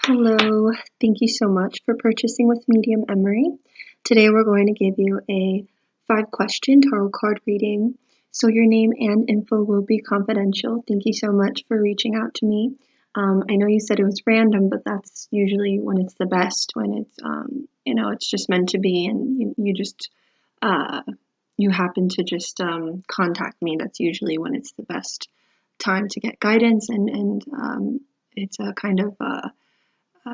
Hello, thank you so much for purchasing with Medium Emary. Today we're going to give you a 5-question tarot card reading. So your name and info will be confidential. Thank you so much for reaching out to me. I know you said it was random, but that's usually when it's the best, when it's, it's just meant to be and you happen to just contact me. That's usually when it's the best time to get guidance and it's a kind of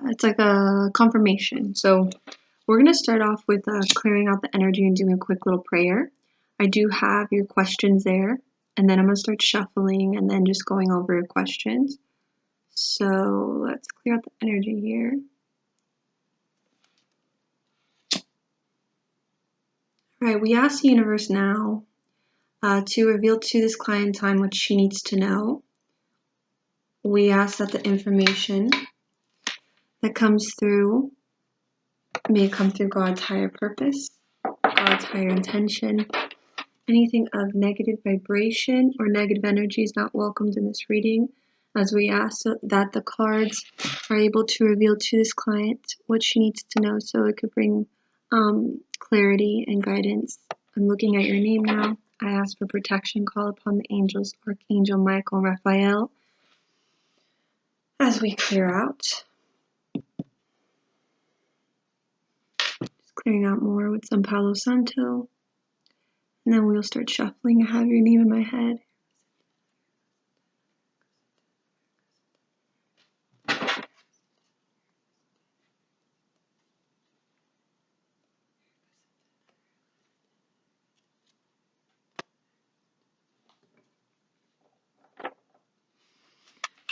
it's like a confirmation. So we're going to start off with clearing out the energy and doing a quick little prayer. I do have your questions there, and then I'm going to start shuffling and then just going over your questions. So let's clear out the energy here. All right, we ask the universe now to reveal to this client in time what she needs to know. We ask that the information that comes through may come through God's higher purpose, God's higher intention. Anything of negative vibration or negative energy is not welcomed in this reading, as we ask that the cards are able to reveal to this client what she needs to know so it could bring clarity and guidance. I'm looking at your name now. I ask for protection. Call upon the angels, Archangel Michael and Raphael, as we clear out. Just clearing out more with some Palo Santo. And then we'll start shuffling. I have your name in my head.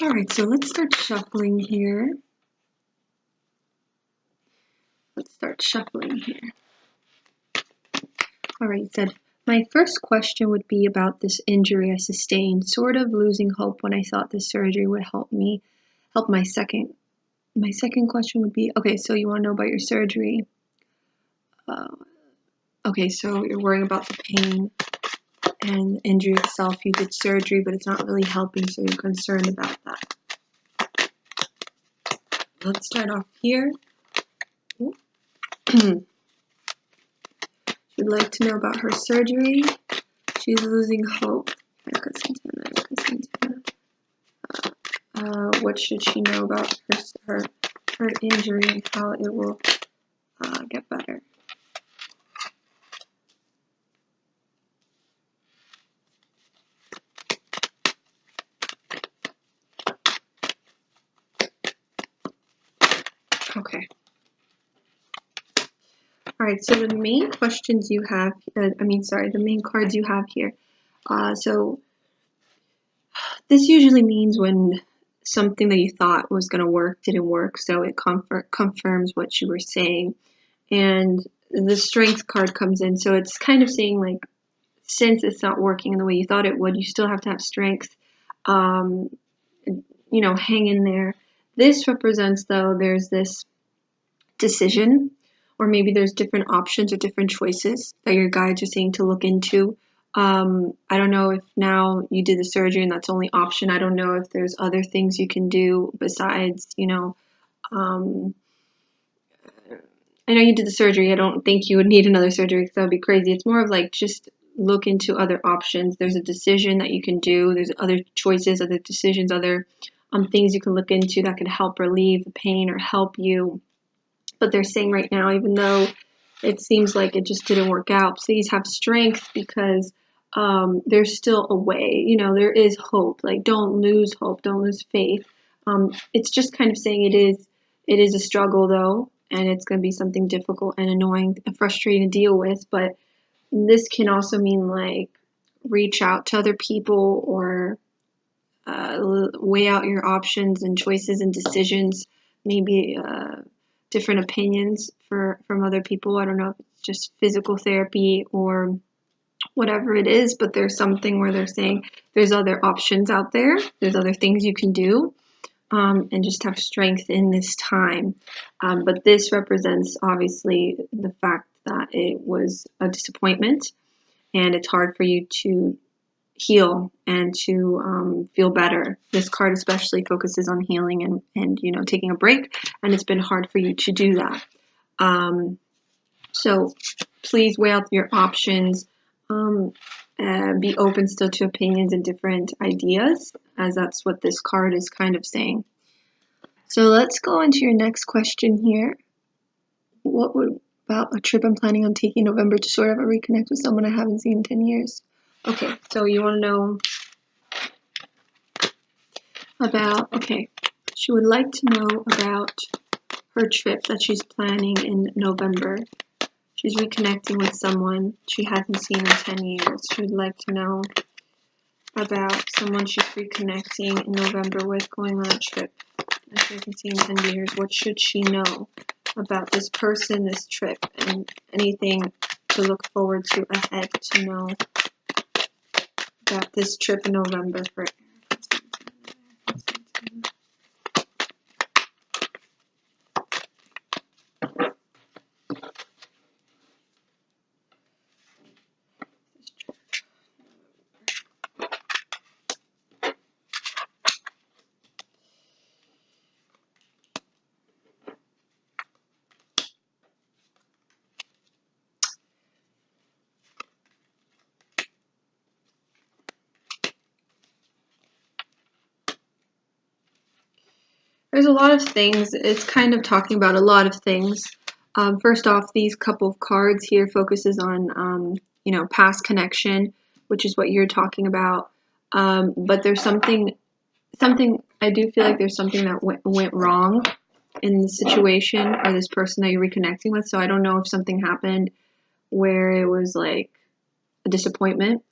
Alright, so let's start shuffling here. Alright, it said, my first question would be about this injury I sustained, sort of losing hope when I thought this surgery would help my second question would be, okay, so you want to know about your surgery. Okay, so you're worrying about the pain and the injury itself. You did surgery, but it's not really helping, so you're concerned about that. Let's start off here. She'd like to know about her surgery. She's losing hope. What should she know about her injury and how it will get better? Okay. Alright, so the main questions you have, the main cards you have here. So this usually means when something that you thought was going to work didn't work, so it confirms what you were saying. And the strength card comes in, so it's kind of saying, like, since it's not working in the way you thought it would, you still have to have strength. Hang in there. This represents, though, there's this decision, or maybe there's different options or different choices that your guides are saying to look into. I don't know if now you did the surgery and that's the only option. I don't know if there's other things you can do besides, I know you did the surgery. I don't think you would need another surgery because that would be crazy. It's more of like just look into other options. There's a decision that you can do. There's other choices, other decisions, other things you can look into that could help relieve the pain or help you. But they're saying right now, even though it seems like it just didn't work out, please have strength because there's still a way. There is hope. Like, don't lose hope. Don't lose faith. It's just kind of saying it is a struggle, though, and it's going to be something difficult and annoying and frustrating to deal with. But this can also mean, like, reach out to other people or weigh out your options and choices and decisions, maybe different opinions from other people. I don't know if it's just physical therapy or whatever it is, but there's something where they're saying there's other options out there. There's other things you can do, and just have strength in this time. But this represents, obviously, the fact that it was a disappointment, and it's hard for you to heal and to feel better. This card especially focuses on healing and you know, taking a break, and it's been hard for you to do that. So please weigh out your options. Be open still to opinions and different ideas, as that's what this card is kind of saying. So let's go into your next question here. What about a trip I'm planning on taking in November to sort of reconnect with someone I haven't seen in 10 years? Okay, so you want to know about, okay, she would like to know about her trip that she's planning in November. She's reconnecting with someone she hasn't seen in 10 years. She would like to know about someone she's reconnecting in November with, going on a trip that she hasn't seen in 10 years. What should she know about this person, this trip, and anything to look forward to ahead to know about this trip in November for There's a lot of things. It's kind of talking about a lot of things. First off, these couple of cards here focuses on, you know, past connection, which is what you're talking about. But there's something I do feel like there's something that went wrong in the situation or this person that you're reconnecting with. So I don't know if something happened where it was like a disappointment.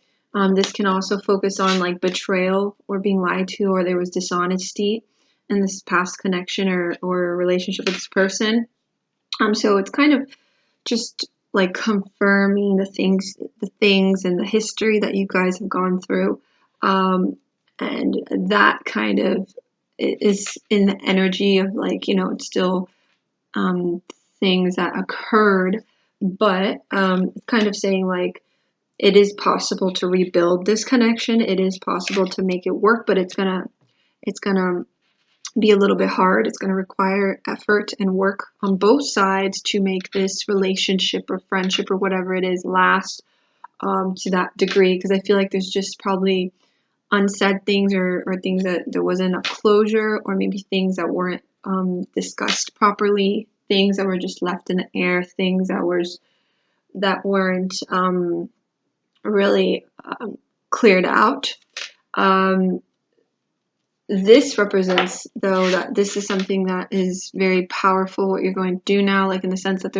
This can also focus on like betrayal or being lied to, or there was dishonesty in this past connection or relationship with this person. So it's kind of just like confirming the things and the history that you guys have gone through. And that kind of is in the energy of like, you know, it's still things that occurred, but kind of saying like, it is possible to rebuild this connection. It is possible to make it work, but it's gonna be a little bit hard. It's gonna require effort and work on both sides to make this relationship or friendship or whatever it is last to that degree. Because I feel like there's just probably unsaid things or things that there wasn't a closure, or maybe things that weren't discussed properly, things that were just left in the air, things that weren't really cleared out. This represents, though, that this is something that is very powerful, what you're going to do now, like in the sense that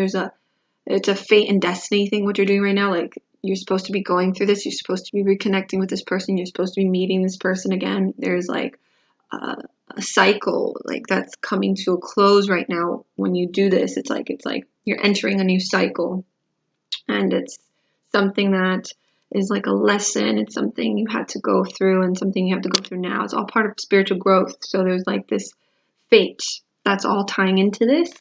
it's a fate and destiny thing, what you're doing right now. Like, you're supposed to be going through this, you're supposed to be reconnecting with this person, you're supposed to be meeting this person again. There's like a cycle like that's coming to a close right now. When you do this, it's like you're entering a new cycle, and it's something that is like a lesson. It's something you had to go through and something you have to go through now. It's all part of spiritual growth. So there's like this fate that's all tying into this.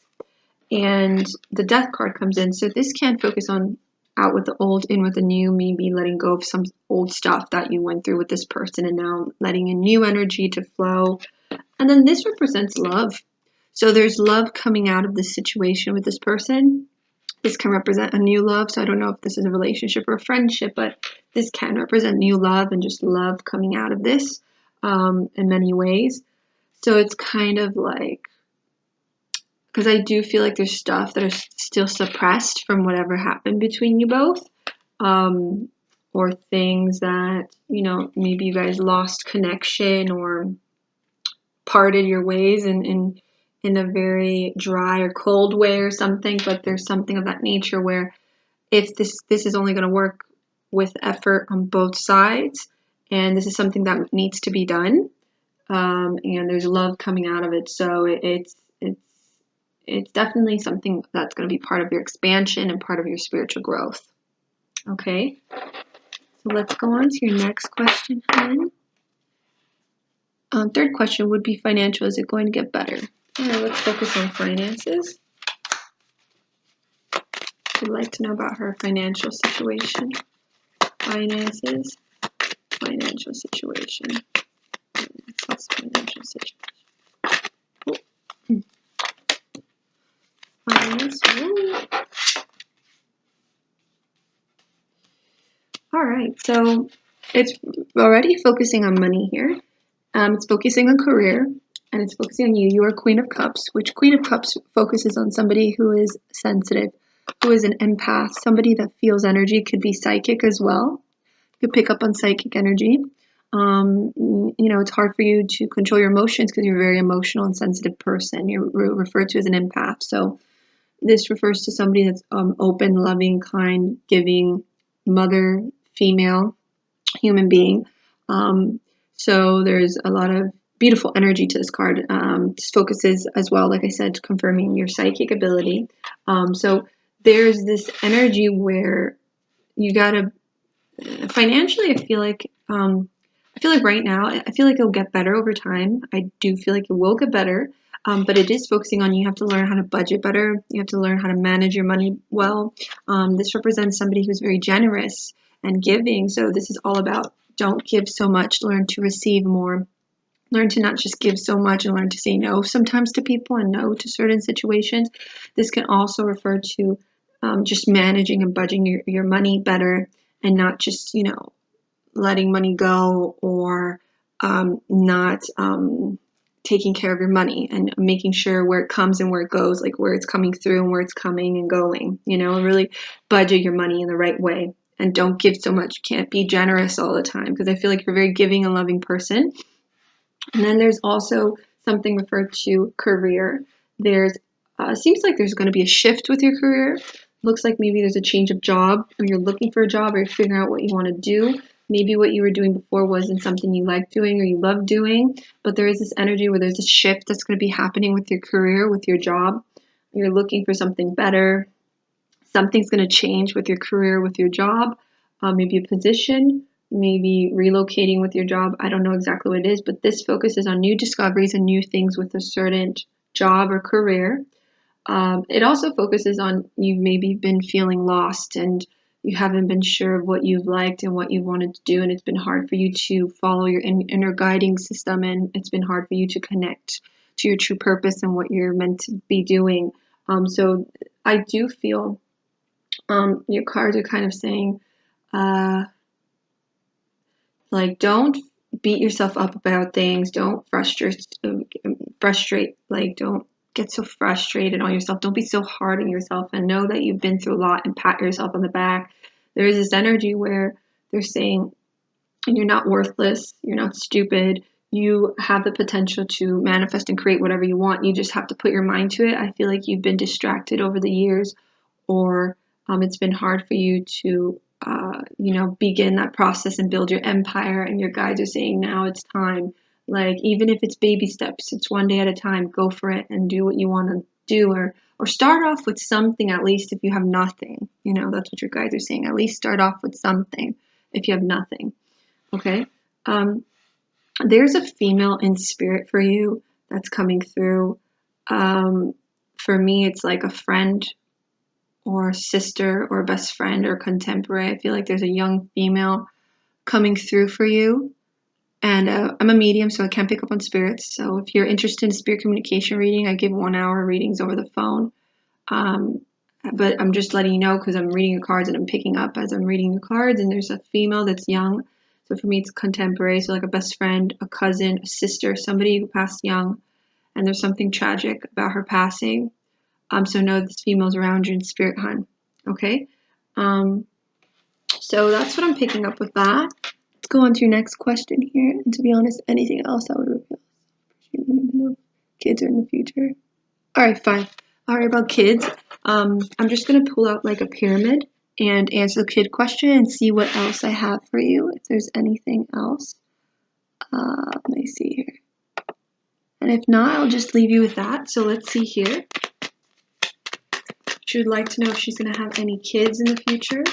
And the death card comes in. So this can focus on out with the old, in with the new, maybe letting go of some old stuff that you went through with this person and now letting a new energy to flow. And then this represents love. So there's love coming out of this situation with this person. This can represent a new love. So I don't know if this is a relationship or a friendship, but this can represent new love and just love coming out of this in many ways. So it's kind of like, because I do feel like there's stuff that are still suppressed from whatever happened between you both, or things that, you know, maybe you guys lost connection or parted your ways in a very dry or cold way or something. But there's something of that nature where if this is only going to work with effort on both sides, and this is something that needs to be done, and there's love coming out of it. So it's definitely something that's going to be part of your expansion and part of your spiritual growth. Okay, so let's go on to your next question, Helen. Third question would be financial. Is it going to get better? All right, let's focus on finances. I'd like to know about her financial situation. Finances. financial situation. Plus financial situation. Finance. All right, so it's already focusing on money here. It's focusing on career, and it's focusing on you. You are Queen of Cups, which Queen of Cups focuses on somebody who is sensitive, who is an empath, somebody that feels energy, could be psychic as well. You could pick up on psychic energy. It's hard for you to control your emotions because you're a very emotional and sensitive person. You're referred to as an empath. So this refers to somebody that's open, loving, kind, giving, mother, female, human being. So there's a lot of beautiful energy to this card. This focuses as well, like I said, confirming your psychic ability. So there's this energy where you gotta financially. I feel like right now, I feel like it'll get better over time. I do feel like it will get better. But it is focusing on you have to learn how to budget better. You have to learn how to manage your money well. This represents somebody who's very generous and giving. So this is all about don't give so much, learn to receive more. Learn to not just give so much and learn to say no sometimes to people and no to certain situations. This can also refer to just managing and budgeting your money better and not just, letting money go or not taking care of your money and making sure where it comes and where it goes, like where it's coming through and where it's coming and going, and really budget your money in the right way. And don't give so much. You can't be generous all the time because I feel like you're a very giving and loving person. And then there's also something referred to career. There's seems like there's going to be a shift with your career. Looks like maybe there's a change of job, or you're looking for a job, or you're figuring out what you want to do. Maybe what you were doing before wasn't something you like doing or you love doing, but there is this energy where there's a shift that's going to be happening with your career, with your job. You're looking for something better. Something's going to change with your career, with your job, maybe a position, maybe relocating with your job. I don't know exactly what it is, but this focuses on new discoveries and new things with a certain job or career. It also focuses on you've maybe been feeling lost and you haven't been sure of what you've liked and what you wanted to do, and it's been hard for you to follow your inner guiding system, and it's been hard for you to connect to your true purpose and what you're meant to be doing. So I do feel your cards are kind of saying, don't beat yourself up about things. Don't frustrate, don't get so frustrated on yourself. Don't be so hard on yourself, and know that you've been through a lot and pat yourself on the back. There is this energy where they're saying you're not worthless, you're not stupid, you have the potential to manifest and create whatever you want. You just have to put your mind to it. I feel like you've been distracted over the years, or it's been hard for you to begin that process and build your empire, and your guides are saying now it's time. Even if it's baby steps, it's one day at a time, go for it and do what you want to do, or start off with something, at least if you have nothing. That's what your guides are saying. At least start off with something if you have nothing. Okay. There's a female in spirit for you that's coming through. For me, it's like a friend or sister or best friend or contemporary. I feel like there's a young female coming through for you. And I'm a medium, so I can't pick up on spirits. So if you're interested in spirit communication reading, I give 1 hour readings over the phone. But I'm just letting you know because I'm reading your cards and I'm picking up as I'm reading your cards. And there's a female that's young. So for me, it's contemporary. So like a best friend, a cousin, a sister, somebody who passed young. And there's something tragic about her passing. So know this female's around you in spirit, hon. Okay? So that's what I'm picking up with that. Let's go on to your next question here. And to be honest, anything else I would reveal. Kids are in the future. All right, fine. All right, about kids. I'm just going to pull out like a pyramid and answer the kid question and see what else I have for you, if there's anything else. Let me see here. And if not, I'll just leave you with that. So let's see here. She would like to know if she's going to have any kids in the future.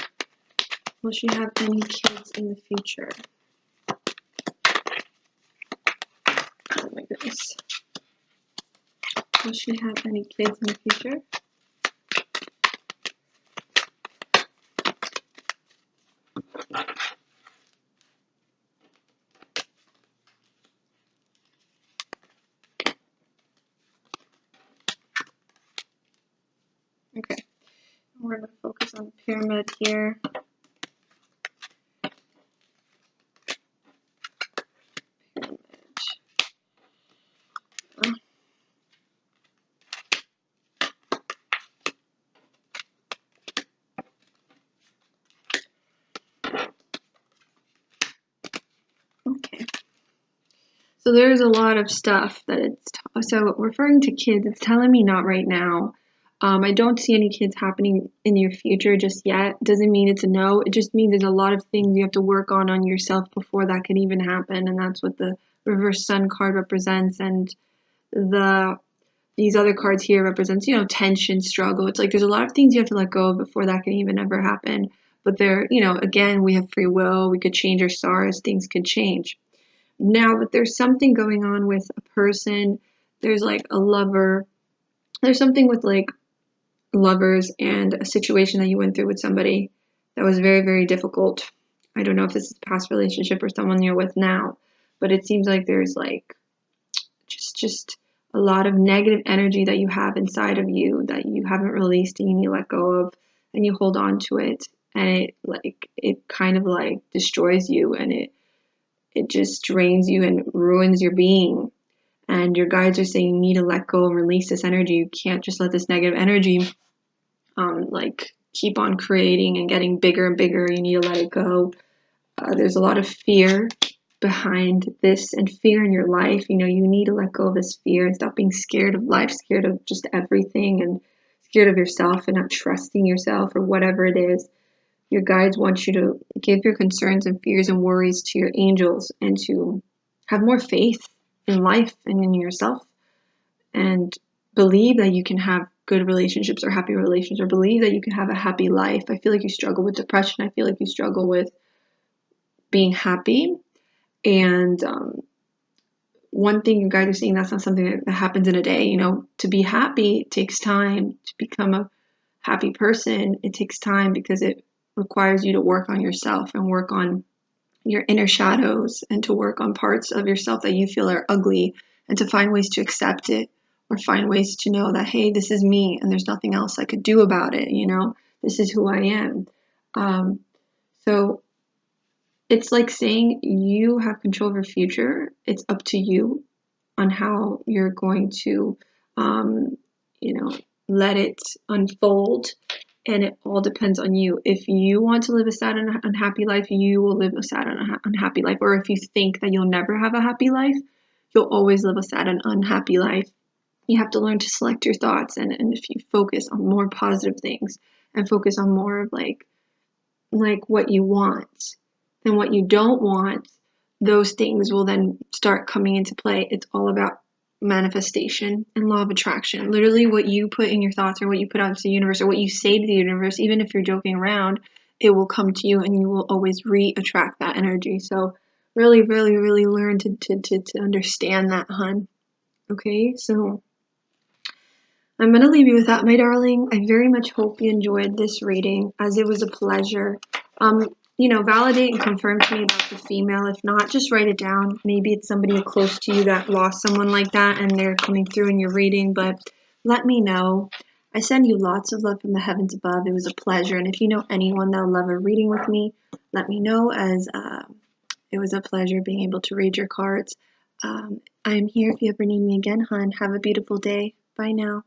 Will she have any kids in the future? Oh my goodness. Will she have any kids in the future? We're going to focus on the pyramid here. Okay. So there's a lot of stuff that so referring to kids, it's telling me not right now. I don't see any kids happening in your future just yet. Doesn't mean it's a no. It just means there's a lot of things you have to work on yourself before that can even happen. And that's what the reverse sun card represents. And these other cards here represents, tension, struggle. It's like there's a lot of things you have to let go of before that can even ever happen. But again, we have free will. We could change our stars. Things could change. Now, but there's something going on with a person. There's like a lover. There's something with like lovers and a situation that you went through with somebody that was very, very difficult. I don't know if this is a past relationship or someone you're with now, but it seems like there's like just a lot of negative energy that you have inside of you that you haven't released and you need to let go of, and you hold on to it, and it kind of like destroys you, and it just drains you and ruins your being. And your guides are saying you need to let go and release this energy. You can't just let this negative energy keep on creating and getting bigger and bigger. You need to let it go. There's a lot of fear behind this, and fear in your life. You need to let go of this fear and stop being scared of life, scared of just everything, and scared of yourself and not trusting yourself or whatever it is. Your guides want you to give your concerns and fears and worries to your angels and to have more faith in life and in yourself, and believe that you can have good relationships or happy relationships, or believe that you can have a happy life. I feel like you struggle with depression. I feel like you struggle with being happy. And one thing you guys are saying, that's not something that happens in a day. To be happy takes time. To become a happy person, it takes time, because it requires you to work on yourself and work on your inner shadows, and to work on parts of yourself that you feel are ugly, and to find ways to accept it, or find ways to know that, hey, this is me and there's nothing else I could do about it. This is who I am. So it's like saying you have control of your future. It's up to you on how you're going to, let it unfold. And it all depends on you. If you want to live a sad and unhappy life, you will live a sad and unhappy life. Or if you think that you'll never have a happy life, you'll always live a sad and unhappy life. You have to learn to select your thoughts. And if you focus on more positive things and focus on more of like what you want than what you don't want, those things will then start coming into play. It's all about manifestation and law of attraction. Literally what you put in your thoughts, or what you put out into the universe, or what you say to the universe, even if you're joking around, it will come to you, and you will always re-attract that energy. So really, really, really learn to understand that, hun. Okay, so I'm going to leave you with that, my darling. I very much hope you enjoyed this reading, as it was a pleasure. Validate and confirm to me about the female. If not, just write it down. Maybe it's somebody close to you that lost someone like that, and they're coming through in your reading, but let me know. I send you lots of love from the heavens above. It was a pleasure. And if you know anyone that'll love a reading with me, let me know, as it was a pleasure being able to read your cards. I'm here if you ever need me again, hon. Have a beautiful day. Bye now.